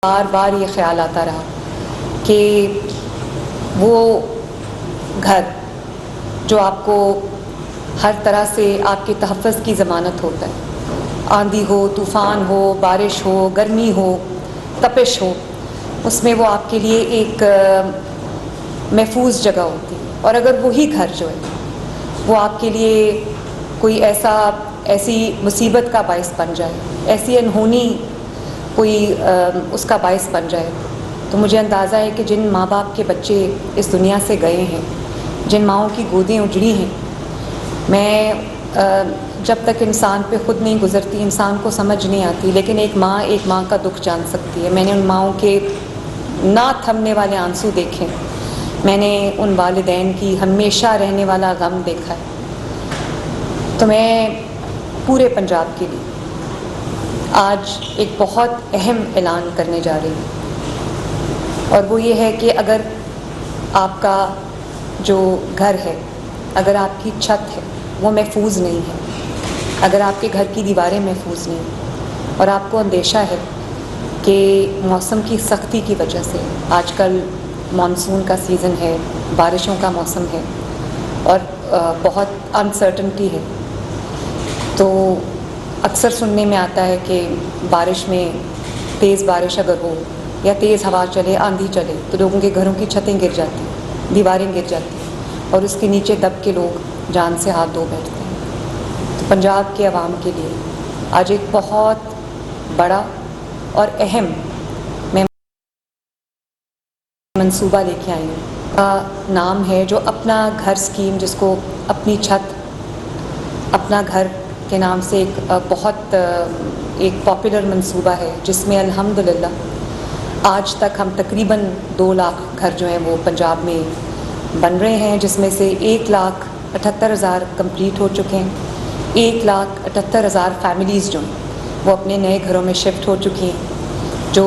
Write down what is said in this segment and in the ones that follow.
बार बार ये ख्याल आता रहा कि वो घर जो आपको हर तरह से आपके तहफ़्फ़ुज़ की ज़मानत होता है, आंधी हो, तूफ़ान हो, बारिश हो, गर्मी हो, तपिश हो, उसमें वो आपके लिए एक महफूज जगह होती है। और अगर वही घर जो है वो आपके लिए कोई ऐसी मुसीबत का बाइस बन जाए, ऐसी अनहोनी कोई उसका बाइस बन जाए, तो मुझे अंदाज़ा है कि जिन माँ बाप के बच्चे इस दुनिया से गए हैं, जिन माँओं की गोदें उजड़ी हैं, मैं जब तक इंसान पे ख़ुद नहीं गुज़रती इंसान को समझ नहीं आती, लेकिन एक माँ का दुख जान सकती है। मैंने उन माँओं के ना थमने वाले आंसू देखे, मैंने उन वालिदैन की हमेशा रहने वाला गम देखा है। तो मैं पूरे पंजाब के लिए आज एक बहुत अहम ऐलान करने जा रही हूँ, और वो ये है कि अगर आपका जो घर है, अगर आपकी छत है वो महफूज नहीं है, अगर आपके घर की दीवारें महफूज नहीं हैं, और आपको अंदेशा है कि मौसम की सख्ती की वजह से, आजकल मानसून का सीज़न है, बारिशों का मौसम है और बहुत अनसर्टनिटी है, तो अक्सर सुनने में आता है कि बारिश में तेज़ बारिश अगर हो या तेज़ हवा चले, आंधी चले, तो लोगों के घरों की छतें गिर जाती हैं, दीवारें गिर जाती हैं और उसके नीचे दब के लोग जान से हाथ धो बैठते हैं। तो पंजाब के अवाम के लिए आज एक बहुत बड़ा और अहम मैं मंसूबा लेके आई हूँ। का नाम है जो अपना घर स्कीम, जिसको अपनी छत अपना घर के नाम से एक पॉपुलर मंसूबा है, जिसमें अल्हम्दुलिल्लाह आज तक हम तकरीबन 2 लाख घर जो हैं वो पंजाब में बन रहे हैं, जिसमें से 1,78,000 कंप्लीट हो चुके हैं। 1,78,000 फैमिलीज़ जो हैं वो अपने नए घरों में शिफ्ट हो चुकी हैं, जो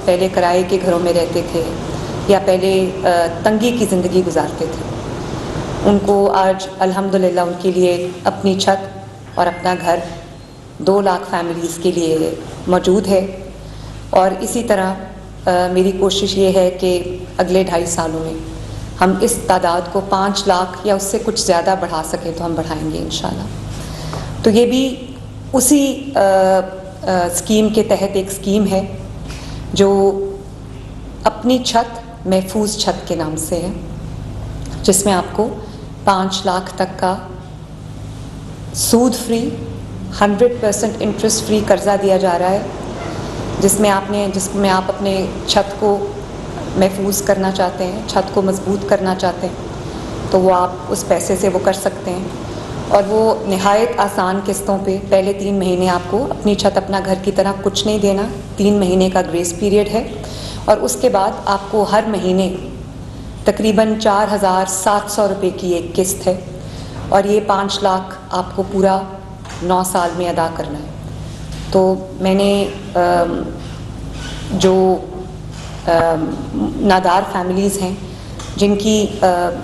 पहले किराए के घरों में रहते थे या पहले तंगी की ज़िंदगी गुजारते थे, उनको आज अल्हम्दुलिल्लाह उनके लिए अपनी छत और अपना घर 2 लाख फैमिलीज़ के लिए मौजूद है। और इसी तरह मेरी कोशिश ये है कि अगले 2.5 सालों में हम इस तादाद को 5 लाख या उससे कुछ ज़्यादा बढ़ा सकें तो हम बढ़ाएंगे इंशाल्लाह। तो ये भी उसी स्कीम के तहत एक स्कीम है जो अपनी छत महफूज छत के नाम से है, जिसमें आपको 5 लाख तक का सूद फ्री 100% इंटरेस्ट फ्री कर्ज़ा दिया जा रहा है, जिसमें आप अपने छत को महफूज करना चाहते हैं, छत को मजबूत करना चाहते हैं, तो वो आप उस पैसे से वो कर सकते हैं। और वो नहायत आसान किस्तों पे, पहले 3 महीने आपको अपनी छत अपना घर की तरह कुछ नहीं देना, 3 महीने का ग्रेस पीरियड है, और उसके बाद आपको हर महीने तकरीबन 4,700 रुपये की एक किस्त है, और ये 5 लाख आपको पूरा 9 साल में अदा करना है। तो मैंने जो नादार फैमिलीज़ हैं, जिनकी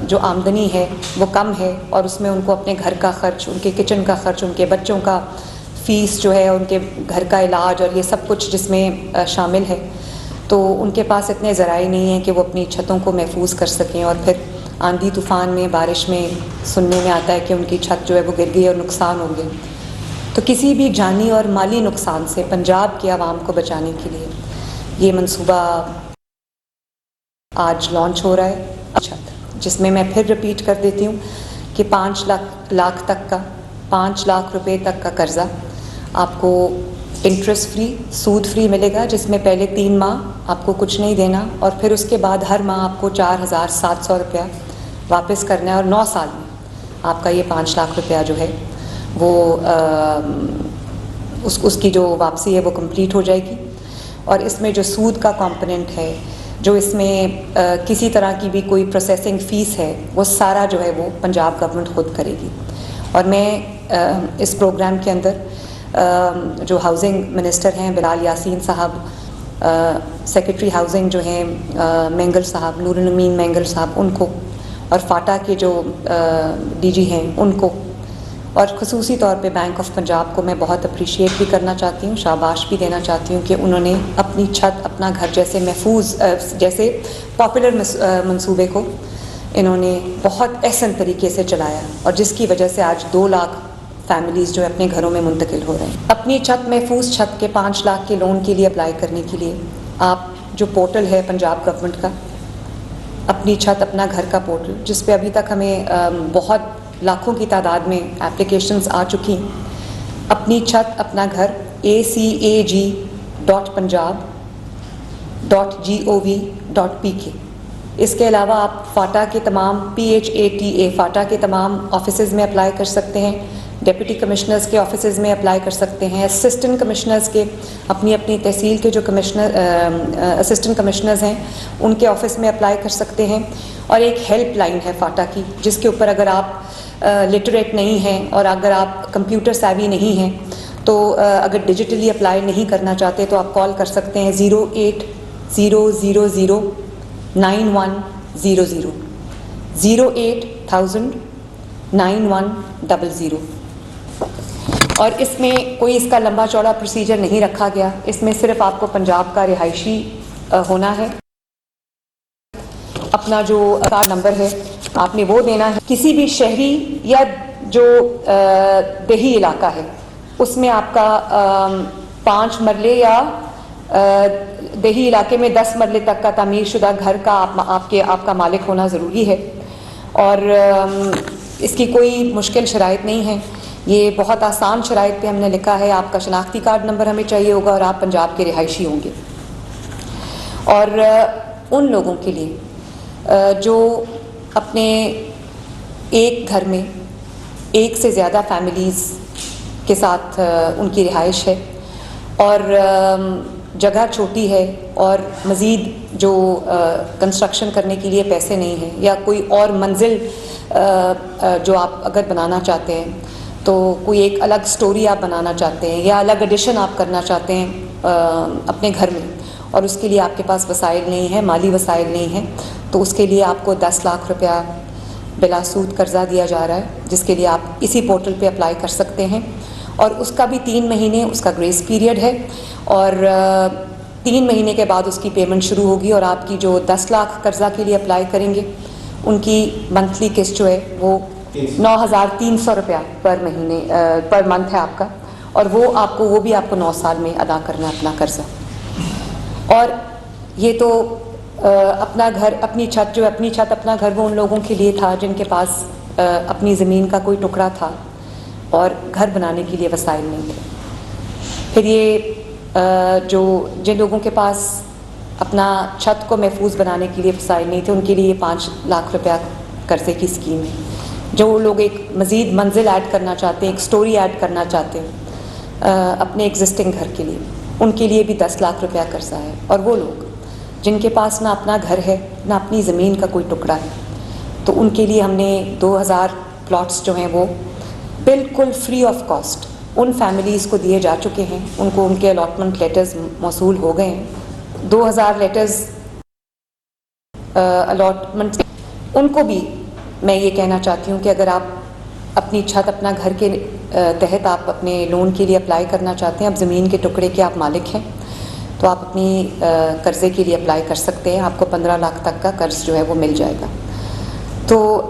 जो आमदनी है वो कम है, और उसमें उनको अपने घर का ख़र्च, उनके किचन का ख़र्च, उनके बच्चों का फ़ीस जो है, उनके घर का इलाज और ये सब कुछ जिसमें शामिल है, तो उनके पास इतने ज़राए नहीं हैं कि वो अपनी छतों को महफूज कर सकें। और फिर आंधी तूफ़ान में, बारिश में सुनने में आता है कि उनकी छत जो है वो गिर गई और नुकसान हो गया। तो किसी भी जानी और माली नुकसान से पंजाब के आवाम को बचाने के लिए ये मंसूबा आज लॉन्च हो रहा है छत, जिसमें मैं फिर रिपीट कर देती हूँ कि 5 लाख तक का, 5 लाख रुपए तक का कर्ज़ा आपको इंटरेस्ट फ्री, सूद फ्री मिलेगा, जिसमें पहले 3 माह आपको कुछ नहीं देना, और फिर उसके बाद हर माह आपको 4,700 रुपया वापस करना है, और 9 साल में आपका ये 5 लाख रुपया जो है वो उसकी जो वापसी है वो कंप्लीट हो जाएगी। और इसमें जो सूद का कंपोनेंट है, जो इसमें किसी तरह की भी कोई प्रोसेसिंग फ़ीस है, वो सारा जो है वो पंजाब गवर्नमेंट खुद करेगी। और मैं इस प्रोग्राम के अंदर जो हाउसिंग मिनिस्टर हैं बिलाल यासीन साहब, सेक्रेटरी हाउसिंग जो हैं मैंगल साहब, नूरुल अमीन मैंगल साहब, उनको, और फाटा के जो डीजी हैं उनको, और ख़ुसूसी तौर पे बैंक ऑफ पंजाब को मैं बहुत अप्रिशिएट भी करना चाहती हूँ, शाबाश भी देना चाहती हूँ कि उन्होंने अपनी छत, अपना घर जैसे महफूज, जैसे पॉपुलर मंसूबे को इन्होंने बहुत एहसन तरीके से चलाया, और जिसकी वजह से आज 2 लाख फैमिलीज़ जो है अपने घरों में मुंतकिल हो रहे हैं। अपनी छत, महफूज छत के 5 लाख के लोन के लिए अप्लाई करने के लिए आप जो पोर्टल है पंजाब गवर्नमेंट का, अपनी छत अपना घर का पोर्टल, जिस पे अभी तक हमें बहुत लाखों की तादाद में एप्लीकेशंस आ चुकी हैं, अपनी छत अपना घर acag.punjab.gov.pk। इसके अलावा आप फाटा के तमाम PHATA फाटा के तमाम ऑफिसेज़ में अप्लाई कर सकते हैं, डिप्टी कमिश्नर्स के ऑफिसेज़ में अप्लाई कर सकते हैं, असिस्टेंट कमिश्नर्स के अपनी अपनी तहसील के जो असिस्टेंट कमिश्नर्स हैं उनके ऑफिस में अप्लाई कर सकते हैं। और एक हेल्प लाइन है फाटा की, जिसके ऊपर अगर आप लिटरेट नहीं हैं और अगर आप कंप्यूटर savvy नहीं हैं, तो अगर डिजिटली अप्लाई नहीं करना चाहते तो आप कॉल कर सकते हैं 080009100 080009100। और इसमें कोई इसका लंबा चौड़ा प्रोसीजर नहीं रखा गया, इसमें सिर्फ आपको पंजाब का रिहायशी होना है, अपना जो कार्ड नंबर है आपने वो देना है। किसी भी शहरी या जो देही इलाका है उसमें आपका 5 मरले या देही इलाके में 10 मरले तक का तामीर शुदा घर का आपका मालिक होना ज़रूरी है। और इसकी कोई मुश्किल शराइत नहीं है, ये बहुत आसान शराइत पे हमने लिखा है। आपका शनाख्ती कार्ड नंबर हमें चाहिए होगा और आप पंजाब के रिहायशी होंगे। और उन लोगों के लिए जो अपने एक घर में एक से ज़्यादा फैमिलीज़ के साथ उनकी रिहाइश है और जगह छोटी है और मज़ीद जो कंस्ट्रक्शन करने के लिए पैसे नहीं हैं, या कोई और मंजिल जो आप अगर बनाना चाहते हैं, तो कोई एक अलग स्टोरी आप बनाना चाहते हैं या अलग एडिशन आप करना चाहते हैं अपने घर में, और उसके लिए आपके पास वसाइल नहीं है, माली वसाइल नहीं है, तो उसके लिए आपको 10 लाख रुपया बिलासूद कर्जा दिया जा रहा है, जिसके लिए आप इसी पोर्टल पे अप्लाई कर सकते हैं। और उसका भी 3 महीने उसका ग्रेस पीरियड है, और 3 महीने के बाद उसकी पेमेंट शुरू होगी। और आपकी जो 10 लाख कर्जा के लिए अप्लाई करेंगे उनकी मंथली किस्त जो है वो 9,300 रुपया पर मंथ है आपका, और वो भी आपको 9 साल में अदा करना है अपना कर्जा। और ये तो अपना घर अपनी छत जो अपनी छत अपना घर वो उन लोगों के लिए था जिनके पास अपनी ज़मीन का कोई टुकड़ा था और घर बनाने के लिए वसाइल नहीं थे। फिर ये जिन लोगों के पास अपना छत को महफूज बनाने के लिए वसाइल नहीं थे, उनके लिए 5 लाख रुपया कर्जे की स्कीम है। जो लोग एक मज़ीद मंजिल ऐड करना चाहते हैं, एक स्टोरी ऐड करना चाहते हैं अपने एग्जिस्टिंग घर के लिए, उनके लिए भी 10 लाख रुपया कर्जा है। और वो लोग जिनके पास ना अपना घर है ना अपनी ज़मीन का कोई टुकड़ा है, तो उनके लिए हमने 2000 प्लॉट्स जो हैं वो बिल्कुल फ्री ऑफ कॉस्ट उन फैमिलीज़ को दिए जा चुके हैं। उनको उनके अलॉटमेंट लेटर्स मौसूल हो गए हैं। 2000 लेटर्स अलॉटमेंट, उनको भी मैं ये कहना चाहती हूँ कि अगर आप अपनी छत अपना घर के तहत आप अपने लोन के लिए अप्लाई करना चाहते हैं, आप ज़मीन के टुकड़े के आप मालिक हैं, तो आप अपनी कर्ज़े के लिए अप्लाई कर सकते हैं। आपको 15 लाख तक का कर्ज़ जो है वो मिल जाएगा। तो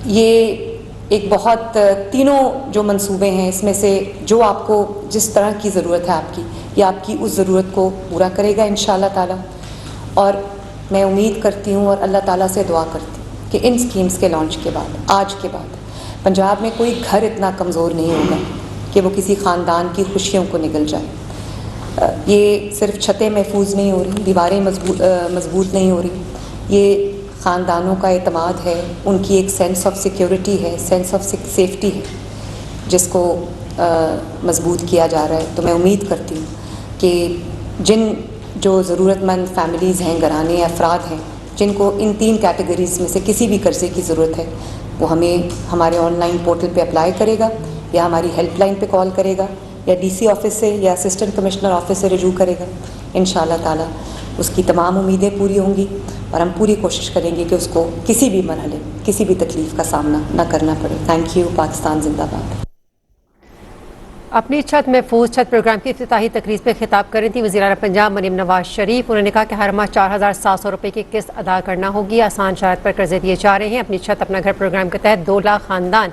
ये एक बहुत तीनों जो मंसूबे हैं इसमें से जो आपको जिस तरह की ज़रूरत है आपकी, ये आपकी उस ज़रूरत को पूरा करेगा इंशाअल्लाह ताला। और मैं उम्मीद करती हूँ और अल्लाह ताला से दुआ करती हूँ कि इन स्कीम्स के लॉन्च के बाद, आज के बाद, पंजाब में कोई घर इतना कमज़ोर नहीं होगा कि वो किसी ख़ानदान की खुशियों को निगल जाए। ये सिर्फ छतें महफूज नहीं हो रही, दीवारें मजबूत नहीं हो रही, ये ख़ानदानों का एतमाद है, उनकी एक सेंस ऑफ सिक्योरिटी है, सेंस ऑफ सेफ्टी है, जिसको मजबूत किया जा रहा है। तो मैं उम्मीद करती हूँ कि जिन जो ज़रूरतमंद फैमिलीज़ हैं, घराने अफराद हैं, जिनको इन 3 कैटेगरीज़ में से किसी भी कर्ज़े की ज़रूरत है, वो हमें हमारे ऑनलाइन पोर्टल पे अप्लाई करेगा या हमारी हेल्पलाइन पे कॉल करेगा या DC ऑफिस से या असिस्टेंट कमिश्नर ऑफिस से रजू करेगा। इंशाअल्लाह ताला उसकी तमाम उम्मीदें पूरी होंगी और हम पूरी कोशिश करेंगे कि उसको किसी भी मरहले, किसी भी तकलीफ़ का सामना न करना पड़े। Thank you. पाकिस्तान जिंदाबाद। अपनी छत महफूज छत प्रोग्राम की इफ्तिताही तकरीब में खिताब कर रही थी वज़ीर आला पंजाब मरीम नवाज शरीफ। उन्होंने कहा कि हर माह 4700 रुपये की किस्त अदा करना होगी। आसान शरात पर कर्जे दिए जा रहे हैं। अपनी छत अपना घर प्रोग्राम के तहत 2 लाख खानदान